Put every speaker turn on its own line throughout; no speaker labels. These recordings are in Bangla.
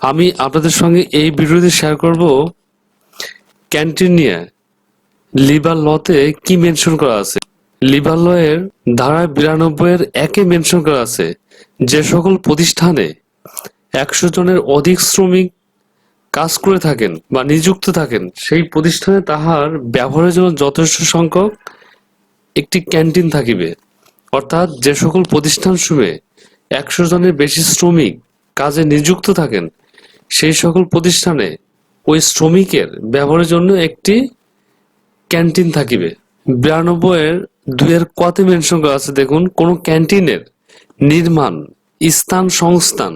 আমি আপনাদের সঙ্গে এই ভিডিওতে শেয়ার করব ক্যান্টিন নিয়ে লিবার লতে কি মেনশন করা আছে। লিবার ল এর ধারা 92 এর 1-এ মেনশন করা আছে যে সকল প্রতিষ্ঠানে 100 জনের অধিক শ্রমিক কাজ করে থাকেন বা নিযুক্ত থাকেন সেই প্রতিষ্ঠানে তাহার ব্যবহারের জন্য যথেষ্ট সংখ্যক একটি ক্যান্টিন থাকিবে। অর্থাৎ যে সকল প্রতিষ্ঠান সমূহে 100 জনের বেশি শ্রমিক কাজে নিযুক্ত থাকেন সেই সকল প্রতিষ্ঠানে ওই শ্রমিকের ব্যবহারের জন্য একটি ক্যান্টিন থাকিবে। 92 এর 2-এর ক-তে মেনশন করা আছে, দেখুন, কোন ক্যান্টিনের নির্মাণ, স্থান, সংস্থান,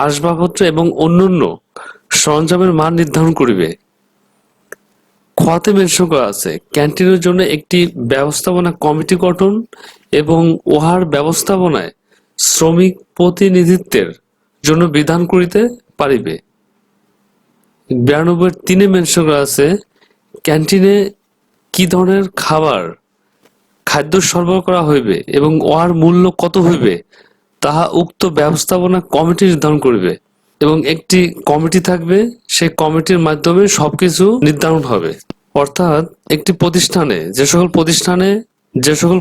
আসবাবপত্র এবং অন্যান্য সরঞ্জামের মান নির্ধারণ করিবে। খ-তে মেনশন করা আছে ক্যান্টিনের জন্য একটি ব্যবস্থাপনা কমিটি গঠন এবং উহার ব্যবস্থাপনায় শ্রমিক প্রতিনিধিত্বের জন্য বিধান করিতে পারিবে। 92 এর 3-এ মেনশন করা আছে ক্যান্টিনে কি ধরনের খাদ্য সরবরাহ করা হইবে এবং উহার মূল্য কত হইবে তাহা উক্ত ব্যবস্থাপনা কমিটি নির্ধারণ করিবে এবং একটি কমিটি থাকবে, সেই কমিটির মাধ্যমে সবকিছু নির্ধারণ হবে। অর্থাৎ একটি প্রতিষ্ঠানে যে সকল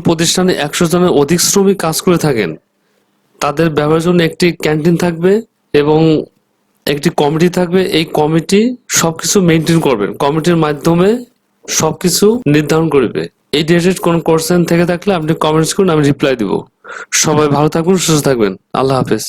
প্রতিষ্ঠানে 100 জনের অধিক শ্রমিক কাজ করে থাকেন তাদের ব্যবহারের জন্য একটি ক্যান্টিন থাকবে এবং একটি কমিটি থাকবে। এই কমিটি সবকিছু মেনটেন করবেন, কমিটির মাধ্যমে সবকিছু নির্ধারণ করবে। এই রিলেটেড কোন কোশ্চেন থেকে থাকলে আপনি কমেন্টস করুন, আমি রিপ্লাই দিব। সবাই ভালো থাকুন, সুস্থ থাকবেন। আল্লাহ হাফেজ।